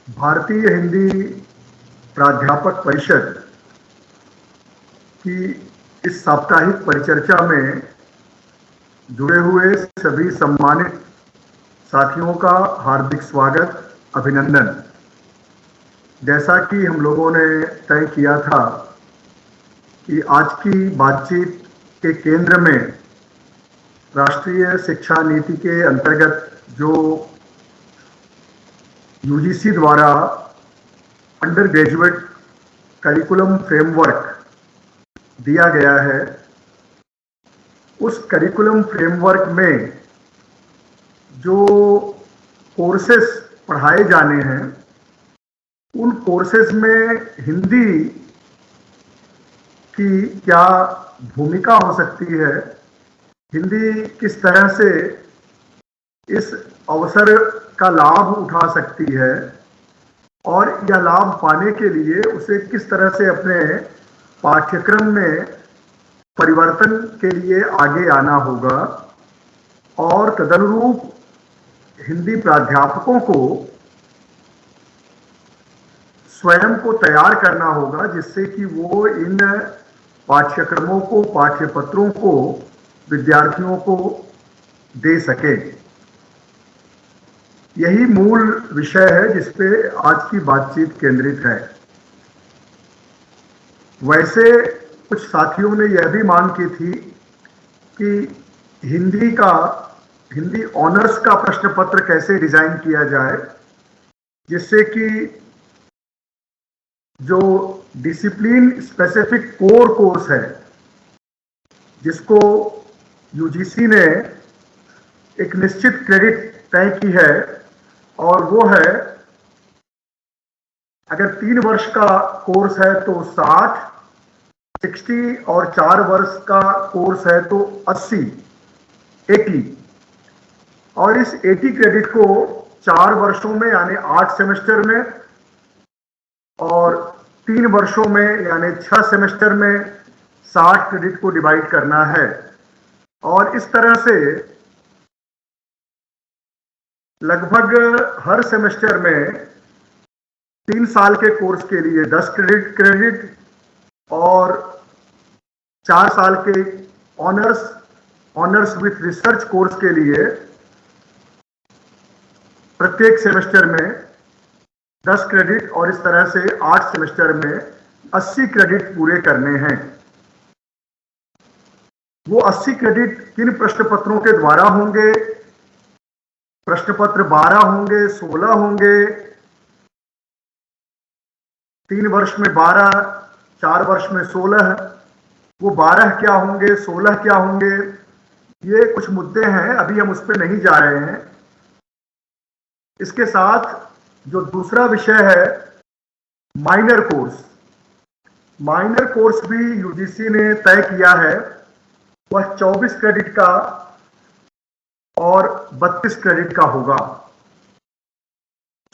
भारतीय हिंदी प्राध्यापक परिषद की इस साप्ताहिक परिचर्चा में जुड़े हुए सभी सम्मानित साथियों का हार्दिक स्वागत, अभिनंदन। जैसा कि हम लोगों ने तय किया था कि आज की बातचीत के केंद्र में राष्ट्रीय शिक्षा नीति के अंतर्गत जो यूजीसी द्वारा अंडर ग्रेजुएट करिकुलम फ्रेमवर्क दिया गया है, उस करिकुलम फ्रेमवर्क में जो कोर्सेस पढ़ाए जाने हैं, उन कोर्सेस में हिंदी की क्या भूमिका हो सकती है, हिंदी किस तरह से इस अवसर का लाभ उठा सकती है और यह लाभ पाने के लिए उसे किस तरह से अपने पाठ्यक्रम में परिवर्तन के लिए आगे आना होगा और तदनुरूप हिंदी प्राध्यापकों को स्वयं को तैयार करना होगा, जिससे कि वो इन पाठ्यक्रमों को, पाठ्यपत्रों को विद्यार्थियों को दे सके। यही मूल विषय है जिस पे आज की बातचीत केंद्रित है। वैसे कुछ साथियों ने यह भी मांग की थी कि हिंदी ऑनर्स का प्रश्न पत्र कैसे डिजाइन किया जाए, जिससे कि जो डिसिप्लिन स्पेसिफिक कोर कोर्स है, जिसको यूजीसी ने एक निश्चित क्रेडिट तय की है, और वो है अगर 3 वर्ष का कोर्स है तो 60 और 4 वर्ष का कोर्स है तो 80 और इस 80 क्रेडिट को 4 वर्षों में यानी 8 सेमेस्टर में और 3 वर्षों में यानी 6 सेमेस्टर में 60 क्रेडिट को डिवाइड करना है। और इस तरह से लगभग हर सेमेस्टर में 3 साल के कोर्स के लिए 10 क्रेडिट और 4 साल के ऑनर्स विथ रिसर्च कोर्स के लिए प्रत्येक सेमेस्टर में 10 क्रेडिट और इस तरह से 8 सेमेस्टर में 80 क्रेडिट पूरे करने हैं। वो 80 क्रेडिट किन प्रश्न पत्रों के द्वारा होंगे? प्रश्न पत्र 12 होंगे, 16 होंगे, 3 वर्ष में 12, 4 वर्ष में 16। वो 12 क्या होंगे, 16 क्या होंगे, ये कुछ मुद्दे हैं, अभी हम उस पर नहीं जा रहे हैं। इसके साथ जो दूसरा विषय है माइनर कोर्स भी यूजीसी ने तय किया है। वह 24 क्रेडिट का और 32 क्रेडिट का होगा।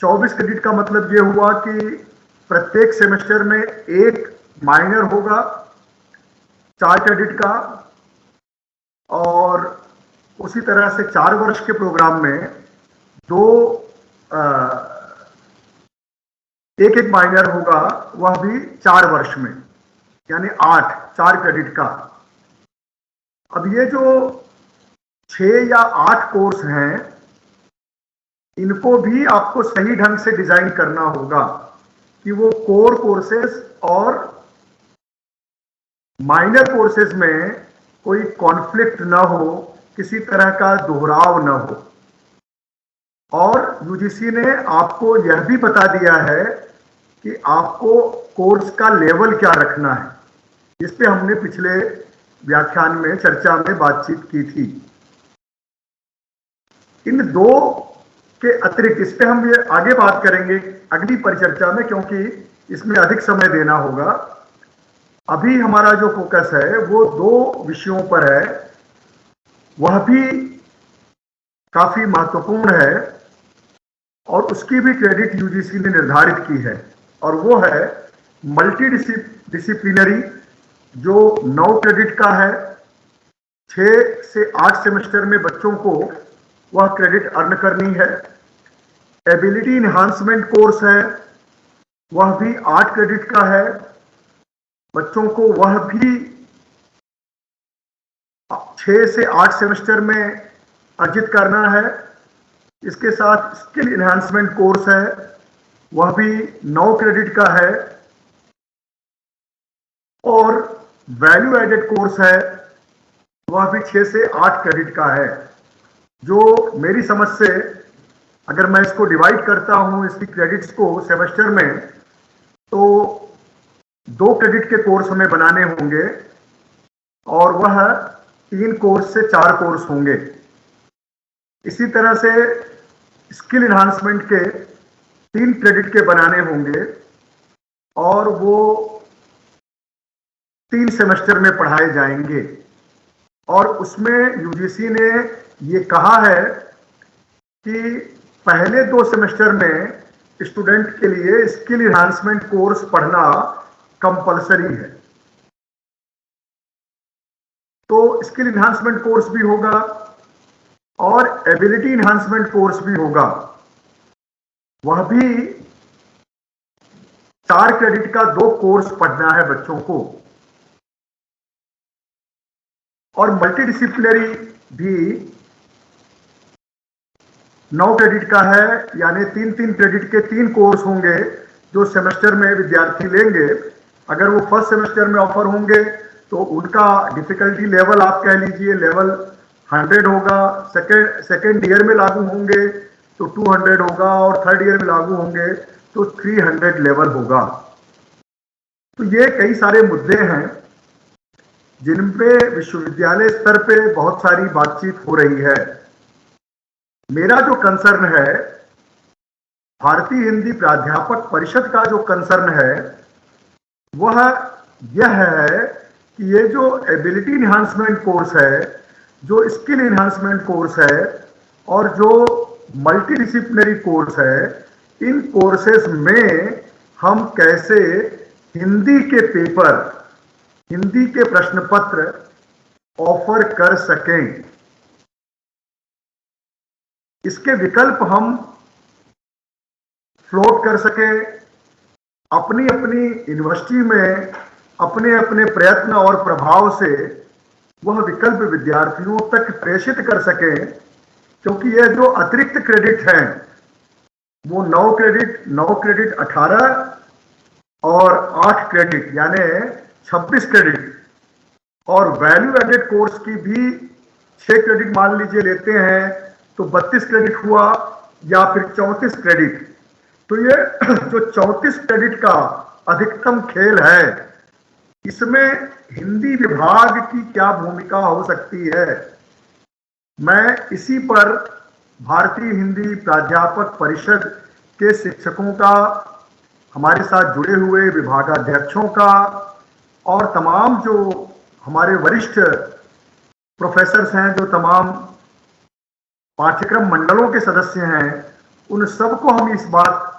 24 क्रेडिट का मतलब ये हुआ कि प्रत्येक सेमेस्टर में एक माइनर होगा 4 क्रेडिट का, और उसी तरह से 4 वर्ष के प्रोग्राम में एक माइनर होगा, वह भी 4 वर्ष में, यानी 4 क्रेडिट का। अब ये जो 6 या 8 कोर्स हैं, इनको भी आपको सही ढंग से डिजाइन करना होगा कि वो कोर कोर्सेस और माइनर कोर्सेस में कोई कॉन्फ्लिक्ट ना हो, किसी तरह का दोहराव ना हो। और यूजीसी ने आपको यह भी बता दिया है कि आपको कोर्स का लेवल क्या रखना है, जिस पे हमने पिछले व्याख्यान में, चर्चा में बातचीत की थी। इन 2 के अतिरिक्त, इस पे हम ये आगे बात करेंगे अगली परिचर्चा में, क्योंकि इसमें अधिक समय देना होगा। अभी हमारा जो फोकस है वो 2 विषयों पर है, वह भी काफी महत्वपूर्ण है और उसकी भी क्रेडिट यूजीसी ने निर्धारित की है, और वो है मल्टी डिसिप्लिनरी, जो 9 क्रेडिट का है। 6 से 8 सेमेस्टर में बच्चों को वह क्रेडिट अर्न करनी है। एबिलिटी इन्हांसमेंट कोर्स है, वह भी 8 क्रेडिट का है। बच्चों को वह भी 6 से 8 सेमेस्टर में अर्जित करना है। इसके साथ स्किल इन्हांसमेंट कोर्स है, वह भी 9 क्रेडिट का है। और वैल्यू एडेड कोर्स है, वह भी 6 से 8 क्रेडिट का है। जो मेरी समझ से अगर मैं इसको डिवाइड करता हूं इसकी क्रेडिट्स को सेमेस्टर में, तो 2 क्रेडिट के कोर्स हमें बनाने होंगे और वह 3 कोर्स से 4 कोर्स होंगे। इसी तरह से स्किल इन्हांसमेंट के 3 क्रेडिट के बनाने होंगे और वो 3 सेमेस्टर में पढ़ाए जाएंगे। और उसमें यूजीसी ने ये कहा है कि पहले 2 सेमेस्टर में स्टूडेंट के लिए स्किल इन्हांसमेंट कोर्स पढ़ना कंपलसरी है। तो स्किल इन्हांसमेंट कोर्स भी होगा और एबिलिटी इन्हांसमेंट कोर्स भी होगा। वह भी 4 क्रेडिट का 2 कोर्स पढ़ना है बच्चों को। और मल्टीडिसिप्लिनरी भी 9 क्रेडिट का है, यानी 3-3 क्रेडिट के 3 कोर्स होंगे जो सेमेस्टर में विद्यार्थी लेंगे। अगर वो फर्स्ट सेमेस्टर में ऑफर होंगे तो उनका डिफिकल्टी लेवल आप कह लीजिए लेवल 100 होगा। सेकेंड ईयर में लागू होंगे तो 200 होगा और थर्ड ईयर में लागू होंगे तो 300 लेवल होगा। तो ये कई सारे मुद्दे हैं जिन पे विश्वविद्यालय स्तर पे बहुत सारी बातचीत हो रही है। मेरा जो कंसर्न है, भारतीय हिंदी प्राध्यापक परिषद का जो कंसर्न है, वह यह है कि ये जो एबिलिटी इन्हांसमेंट कोर्स है, जो स्किल इन्हांसमेंट कोर्स है और जो मल्टीडिसिप्लिनरी कोर्स है, इन कोर्सेस में हम कैसे हिंदी के पेपर, हिंदी के प्रश्न पत्र ऑफर कर सकें, इसके विकल्प हम फ्लोट कर सकें। अपनी अपनी यूनिवर्सिटी में अपने अपने प्रयत्न और प्रभाव से वह विकल्प विद्यार्थियों तक प्रेषित कर सकें, क्योंकि यह जो अतिरिक्त क्रेडिट हैं वो 9 क्रेडिट 18 और 8 क्रेडिट यानी 26 क्रेडिट, और वैल्यू एडेड कोर्स की भी 6 क्रेडिट मान लीजिए लेते हैं तो 32 क्रेडिट हुआ या फिर 34 क्रेडिट। तो ये जो 34 क्रेडिट का अधिकतम खेल है, इसमें हिंदी विभाग की क्या भूमिका हो सकती है। मैं इसी पर भारतीय हिंदी प्राध्यापक परिषद के शिक्षकों का, हमारे साथ जुड़े हुए विभागाध्यक्षों का और तमाम जो हमारे वरिष्ठ प्रोफेसर्स हैं, जो तमाम पाठ्यक्रम मंडलों के सदस्य हैं, उन सबको हम इस बात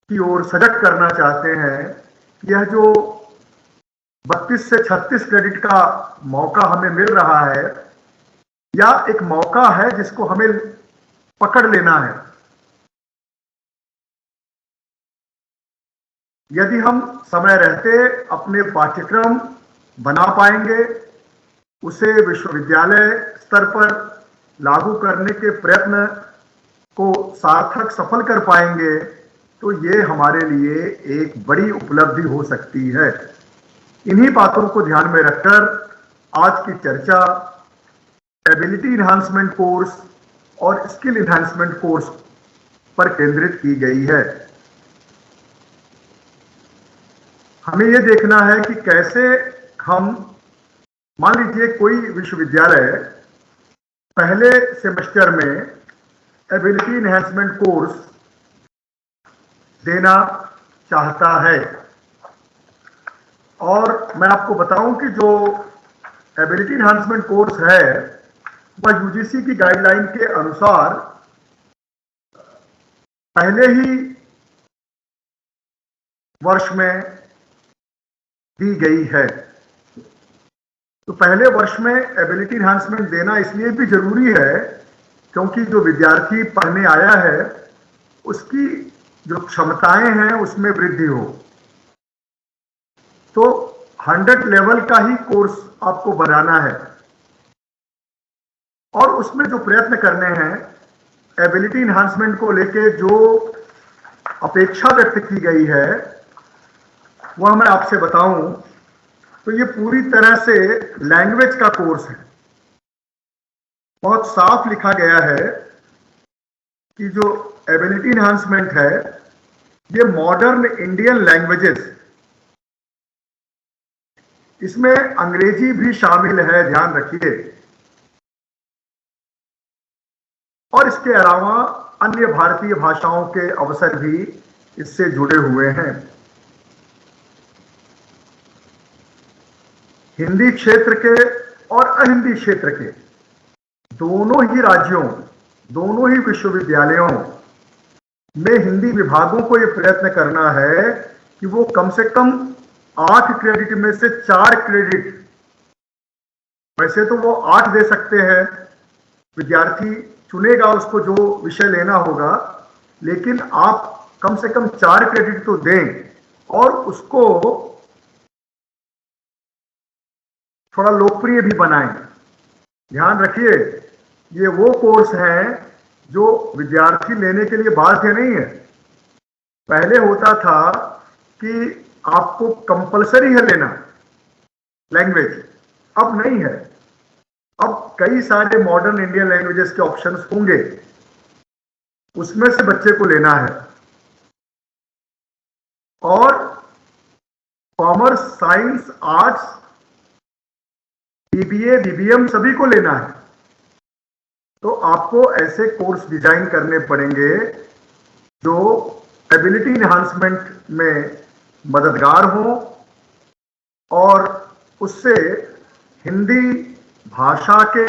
की ओर सजग करना चाहते हैं कि यह जो 32 से 36 क्रेडिट का मौका हमें मिल रहा है, या एक मौका है जिसको हमें पकड़ लेना है। यदि हम समय रहते अपने पाठ्यक्रम बना पाएंगे, उसे विश्वविद्यालय स्तर पर लागू करने के प्रयत्न को सार्थक सफल कर पाएंगे, तो ये हमारे लिए एक बड़ी उपलब्धि हो सकती है। इन्हीं बातों को ध्यान में रखकर आज की चर्चा एबिलिटी इन्हांसमेंट कोर्स और स्किल इन्हांसमेंट कोर्स पर केंद्रित की गई है। हमें यह देखना है कि कैसे हम, मान लीजिए कोई विश्वविद्यालय पहले सेमेस्टर में एबिलिटी इन्हांसमेंट कोर्स देना चाहता है, और मैं आपको बताऊं कि जो एबिलिटी इन्हांसमेंट कोर्स है वह यूजीसी की गाइडलाइन के अनुसार पहले ही वर्ष में दी गई है। तो पहले वर्ष में एबिलिटी इन्हांसमेंट देना इसलिए भी जरूरी है क्योंकि जो विद्यार्थी पढ़ने आया है उसकी जो क्षमताएं हैं उसमें वृद्धि हो। तो 100 लेवल का ही कोर्स आपको बनाना है और उसमें जो प्रयत्न करने हैं, एबिलिटी इन्हांसमेंट को लेके जो अपेक्षा व्यक्त की गई है वह मैं आपसे बताऊं तो ये पूरी तरह से लैंग्वेज का कोर्स है। बहुत साफ लिखा गया है कि जो एबिलिटी इन्हांसमेंट है ये मॉडर्न इंडियन लैंग्वेजेस, इसमें अंग्रेजी भी शामिल है, ध्यान रखिए, और इसके अलावा अन्य भारतीय भाषाओं के अवसर भी इससे जुड़े हुए हैं। हिंदी क्षेत्र के और अहिंदी क्षेत्र के दोनों ही राज्यों, दोनों ही विश्वविद्यालयों में हिंदी विभागों को यह प्रयत्न करना है कि वो कम से कम 8 क्रेडिट में से 4 क्रेडिट, वैसे तो वो 8 दे सकते हैं, विद्यार्थी चुनेगा उसको जो विषय लेना होगा, लेकिन आप कम से कम 4 क्रेडिट तो दें और उसको थोड़ा लोकप्रिय भी बनाएं। ध्यान रखिए, ये वो कोर्स हैं जो विद्यार्थी लेने के लिए बाध्य नहीं है। पहले होता था कि आपको कंपलसरी है लेना लैंग्वेज, अब नहीं है। अब कई सारे मॉडर्न इंडियन लैंग्वेजेस के ऑप्शंस होंगे, उसमें से बच्चे को लेना है। और commerce, science, arts, BBA, BBM सभी को लेना है। तो आपको ऐसे कोर्स डिजाइन करने पड़ेंगे जो एबिलिटी इन्हांसमेंट में मददगार हो और उससे हिंदी भाषा के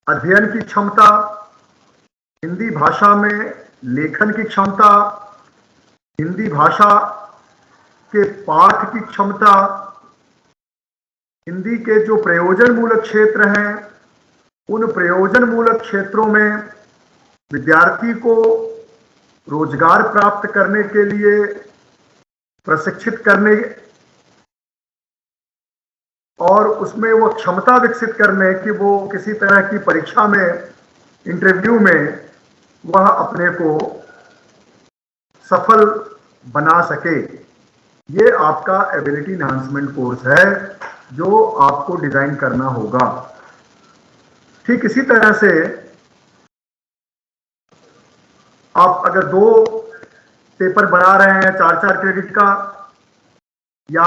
अध्ययन की क्षमता, हिंदी भाषा में लेखन की क्षमता, हिंदी भाषा के पाठ की क्षमता, हिंदी के जो प्रयोजन मूलक क्षेत्र हैं उन प्रयोजन मूलक क्षेत्रों में विद्यार्थी को रोजगार प्राप्त करने के लिए प्रशिक्षित करने और उसमें वो क्षमता विकसित करने कि वो किसी तरह की परीक्षा में, इंटरव्यू में वह अपने को सफल बना सके। ये आपका एबिलिटी इन्हांसमेंट कोर्स है जो आपको डिजाइन करना होगा। ठीक इसी तरह से आप अगर 2 पेपर बना रहे हैं 4-4 क्रेडिट का, या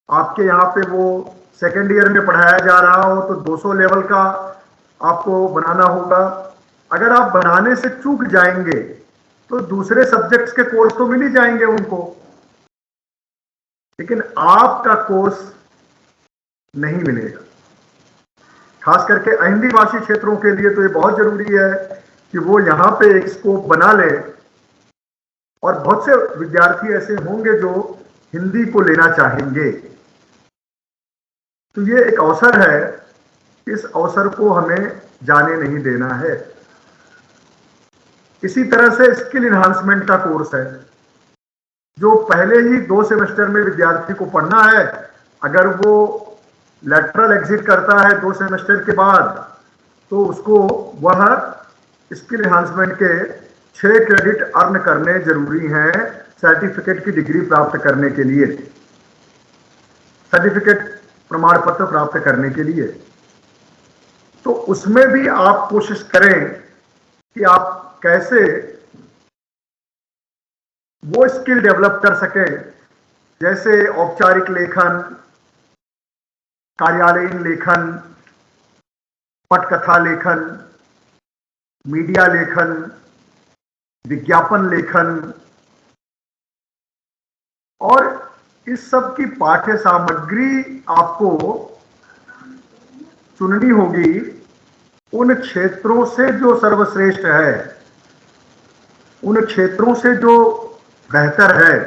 आपके यहाँ पे वो सेकेंड ईयर में पढ़ाया जा रहा हो तो 200 लेवल का आपको बनाना होगा। अगर आप बनाने से चूक जाएंगे तो दूसरे सब्जेक्ट्स के कोर्स तो मिल ही जाएंगे उनको, लेकिन आपका कोर्स नहीं मिलेगा। खास करके अहिंदी भाषी क्षेत्रों के लिए तो ये बहुत जरूरी है कि वो यहाँ पे एक स्कोप बना ले, और बहुत से विद्यार्थी ऐसे होंगे जो हिंदी को लेना चाहेंगे। तो ये एक अवसर है, इस अवसर को हमें जाने नहीं देना है। इसी तरह से स्किल इन्हांसमेंट का कोर्स है जो पहले ही 2 सेमेस्टर में विद्यार्थी को पढ़ना है। अगर वो लैटरल एग्जिट करता है 2 सेमेस्टर के बाद तो उसको वह स्किल इन्हांसमेंट के 6 क्रेडिट अर्न करने जरूरी हैं सर्टिफिकेट की डिग्री प्राप्त करने के लिए, सर्टिफिकेट प्रमाण पत्र प्राप्त करने के लिए। तो उसमें भी आप कोशिश करें कि आप कैसे वो स्किल डेवलप कर सकें, जैसे औपचारिक लेखन, कार्यालयीन लेखन, पटकथा लेखन, मीडिया लेखन, विज्ञापन लेखन, और इस सब की पाठ्य सामग्री आपको चुननी होगी उन क्षेत्रों से जो सर्वश्रेष्ठ है, उन क्षेत्रों से जो बेहतर है,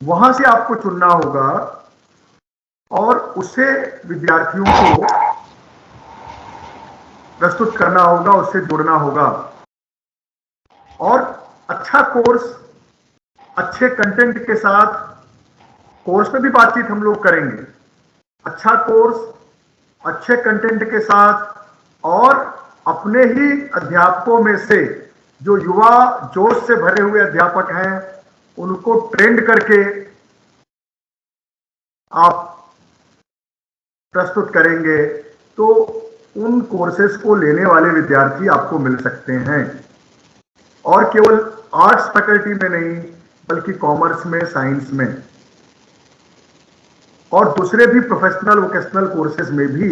वहां से आपको चुनना होगा और उसे विद्यार्थियों को प्रस्तुत करना होगा, उससे जुड़ना होगा। और अच्छा कोर्स अच्छे कंटेंट के साथ, कोर्स पे भी बातचीत हम लोग करेंगे, अच्छा कोर्स अच्छे कंटेंट के साथ और अपने ही अध्यापकों में से जो युवा जोश से भरे हुए अध्यापक हैं उनको ट्रेंड करके आप प्रस्तुत करेंगे, तो उन कोर्सेज को लेने वाले विद्यार्थी आपको मिल सकते हैं। और केवल आर्ट्स फैकल्टी में नहीं, बल्कि कॉमर्स में, साइंस में और दूसरे भी प्रोफेशनल वोकेशनल कोर्सेज में भी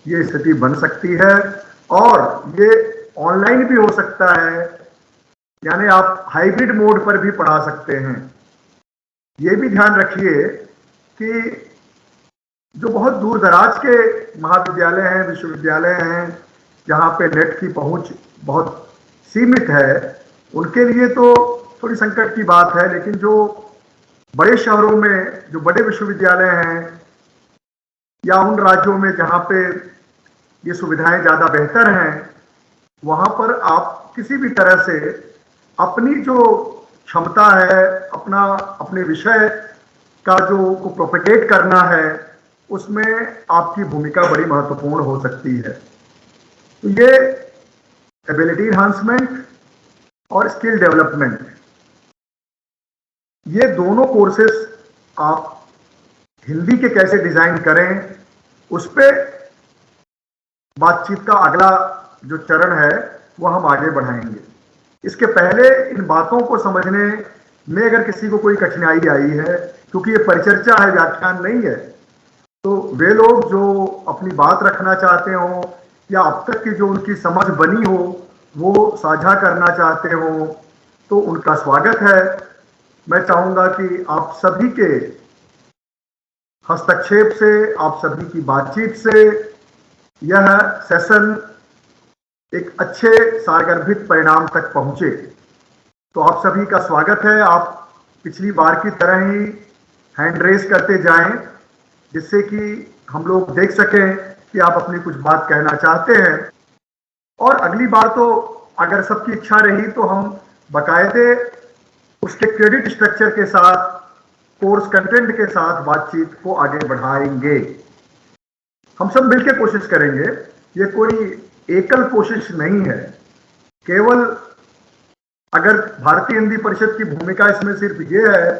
ये स्थिति बन सकती है। और ये ऑनलाइन भी हो सकता है, यानी आप हाइब्रिड मोड पर भी पढ़ा सकते हैं। ये भी ध्यान रखिए कि जो बहुत दूर दराज के महाविद्यालय हैं, विश्वविद्यालय हैं, जहाँ पे नेट की पहुंच बहुत सीमित है, उनके लिए तो थोड़ी संकट की बात है। लेकिन जो बड़े शहरों में जो बड़े विश्वविद्यालय हैं या उन राज्यों में जहाँ पे ये सुविधाएं ज़्यादा बेहतर हैं, वहाँ पर आप किसी भी तरह से अपनी जो क्षमता है, अपने विषय का जो को प्रोपेगेट करना है, उसमें आपकी भूमिका बड़ी महत्वपूर्ण हो सकती है। तो ये एबिलिटी इन्हांसमेंट और स्किल डेवलपमेंट, ये दोनों कोर्सेस आप हिंदी के कैसे डिजाइन करें, उस पे बातचीत का अगला जो चरण है वो हम आगे बढ़ाएंगे। इसके पहले इन बातों को समझने में अगर किसी को कोई कठिनाई आई है, क्योंकि ये परिचर्चा है, व्याख्यान नहीं है, तो वे लोग जो अपनी बात रखना चाहते हो या अब तक की जो उनकी समझ बनी हो वो साझा करना चाहते हो, तो उनका स्वागत है। मैं चाहूंगा कि आप सभी के हस्तक्षेप से, आप सभी की बातचीत से यह सेशन एक अच्छे सारगर्भित परिणाम तक पहुंचे। तो आप सभी का स्वागत है। आप पिछली बार की तरह ही हैंड रेस करते जाएं, जिससे कि हम लोग देख सकें कि आप अपनी कुछ बात कहना चाहते हैं। और अगली बार तो अगर सबकी इच्छा रही तो हम बाकायदे उसके क्रेडिट स्ट्रक्चर के साथ, कोर्स कंटेंट के साथ बातचीत को आगे बढ़ाएंगे। हम सब मिलकर कोशिश करेंगे। ये कोई एकल कोशिश नहीं है। केवल अगर भारतीय हिंदी परिषद की भूमिका इसमें सिर्फ ये है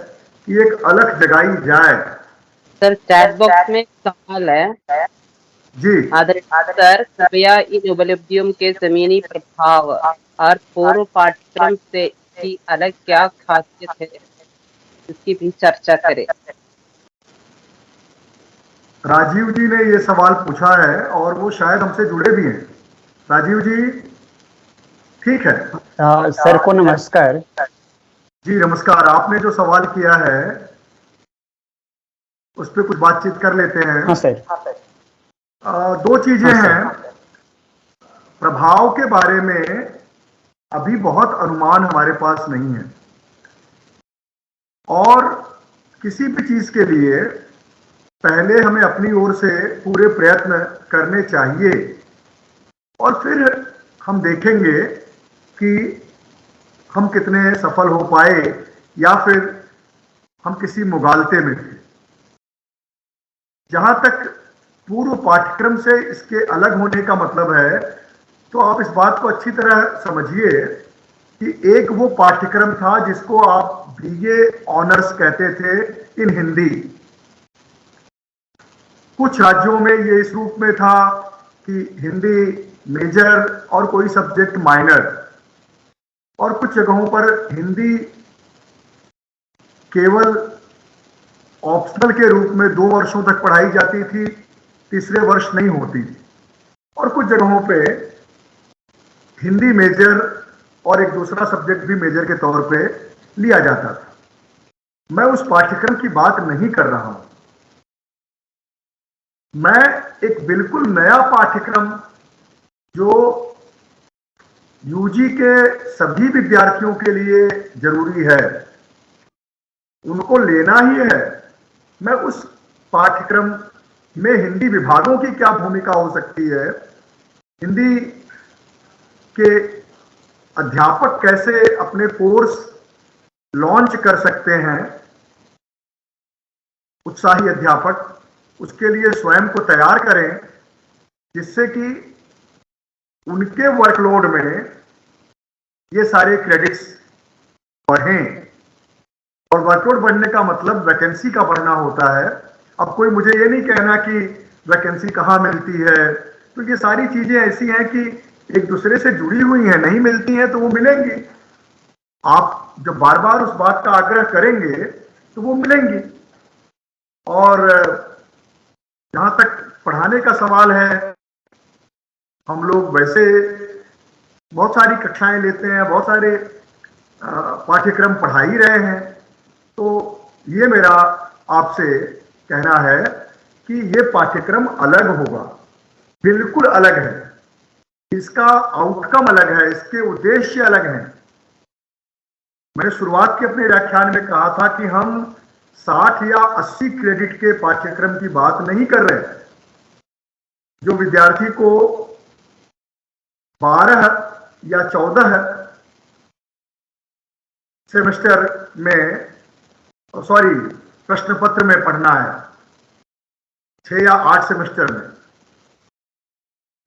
कि एक अलग जगाई जाए। सर, चैट बॉक्स में सवाल है जी। सर, कृपया इन उपलब्धियों के जमीनी प्रभाव और पूर्व पाठ्यक्रम से की अलग क्या खासियत है, इसकी भी चर्चा करें। राजीव जी ने ये सवाल पूछा है और वो शायद हमसे जुड़े भी हैं। राजीव जी, ठीक है। सर को नमस्कार। जी नमस्कार। आपने जो सवाल किया है उस पर कुछ बातचीत कर लेते हैं। हाँ सर। दो चीजें हैं। प्रभाव के बारे में अभी बहुत अनुमान हमारे पास नहीं है, और किसी भी चीज के लिए पहले हमें अपनी ओर से पूरे प्रयत्न करने चाहिए और फिर हम देखेंगे कि हम कितने सफल हो पाए या फिर हम किसी मुगालते में थे। जहां तक पूर्व पाठ्यक्रम से इसके अलग होने का मतलब है, तो आप इस बात को अच्छी तरह समझिए कि एक वो पाठ्यक्रम था जिसको आप बीए ऑनर्स कहते थे इन हिंदी। कुछ राज्यों में ये इस रूप में था कि हिंदी मेजर और कोई सब्जेक्ट माइनर, और कुछ जगहों पर हिंदी केवल ऑप्शनल के रूप में 2 वर्षों तक पढ़ाई जाती थी, तीसरे वर्ष नहीं होती थी। और कुछ जगहों पे हिंदी मेजर और एक दूसरा सब्जेक्ट भी मेजर के तौर पे लिया जाता था। मैं उस पाठ्यक्रम की बात नहीं कर रहा हूं। मैं एक बिल्कुल नया पाठ्यक्रम जो यूजी के सभी विद्यार्थियों के लिए जरूरी है, उनको लेना ही है, मैं उस पाठ्यक्रम में हिंदी विभागों की क्या भूमिका हो सकती है हिंदी के अध्यापक कैसे अपने कोर्स लॉन्च कर सकते हैं, उत्साही अध्यापक उसके लिए स्वयं को तैयार करें, जिससे कि उनके वर्कलोड में ये सारे क्रेडिट्स बढ़ें। और वर्कलोड बढ़ने का मतलब वैकेंसी का बढ़ना होता है। अब कोई मुझे ये नहीं कहना कि वैकेंसी कहाँ मिलती है, तो ये सारी चीजें ऐसी हैं कि एक दूसरे से जुड़ी हुई हैं, नहीं मिलती हैं तो वो मिलेंगी। आप जब बार बार उस बात का आग्रह करेंगे तो वो मिलेंगी। और जहां तक पढ़ाने का सवाल है, हम लोग वैसे बहुत सारी कक्षाएं लेते हैं, बहुत सारे पाठ्यक्रम पढ़ा ही रहे हैं। तो ये मेरा आपसे कहना है कि ये पाठ्यक्रम अलग होगा, बिल्कुल अलग है, इसका आउटकम अलग है, इसके उद्देश्य अलग हैं। मैंने शुरुआत के अपने व्याख्यान में कहा था कि हम 60 या 80 क्रेडिट के पाठ्यक्रम की बात नहीं कर रहे। जो विद्यार्थी को 12 या 14 सेमेस्टर में प्रश्न पत्र में पढ़ना है, 6 या 8 सेमेस्टर में,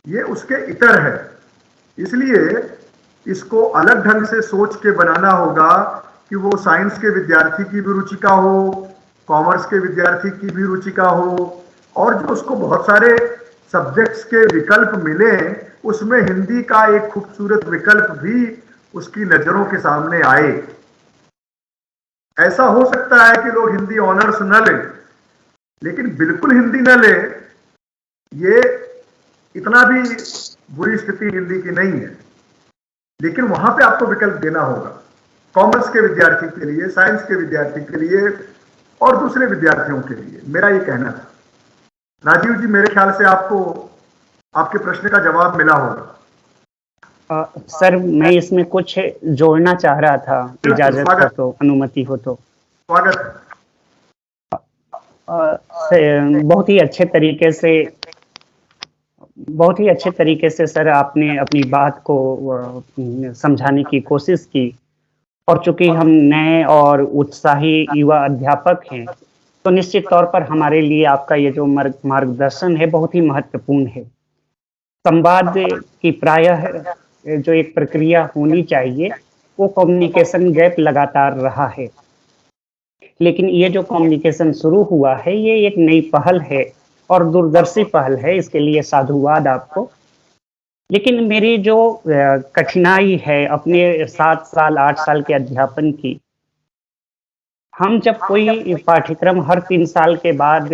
ये उसके इतर है। इसलिए इसको अलग ढंग से सोच के बनाना होगा कि वो साइंस के विद्यार्थी की भी रुचि का हो, कॉमर्स के विद्यार्थी की भी रुचि का हो, और जो उसको बहुत सारे सब्जेक्ट्स के विकल्प मिले, उसमें हिंदी का एक खूबसूरत विकल्प भी उसकी नजरों के सामने आए। ऐसा हो सकता है कि लोग हिंदी ऑनर्स न लें, लेकिन बिल्कुल हिंदी न लें, ये इतना भी बुरी स्थिति हिंदी की नहीं है। लेकिन वहां पे आपको विकल्प देना होगा, कॉमर्स के विद्यार्थी के लिए, साइंस के विद्यार्थी के लिए और दूसरे विद्यार्थियों के लिए। मेरा ये कहना था। राजीव जी, मेरे ख्याल से आपको आपके प्रश्न का जवाब मिला होगा। सर, मैं इसमें कुछ जोड़ना चाह रहा था, इजाजत हो तो, अनुमति हो तो। स्वागत। बहुत ही अच्छे तरीके से सर आपने अपनी बात को समझाने की कोशिश की। और चूंकि हम नए और उत्साही युवा अध्यापक हैं, तो निश्चित तौर पर हमारे लिए आपका ये जो मार्गदर्शन है बहुत ही महत्वपूर्ण है। संवाद की प्रायः जो एक प्रक्रिया होनी चाहिए, वो कम्युनिकेशन गैप लगातार रहा है। लेकिन ये जो कम्युनिकेशन शुरू हुआ है, ये एक नई पहल है और दूरदर्शी पहल है, इसके लिए साधुवाद आपको। लेकिन मेरी जो कठिनाई है अपने 7 साल 8 साल के अध्यापन की, हम जब कोई पाठ्यक्रम हर 3 साल के बाद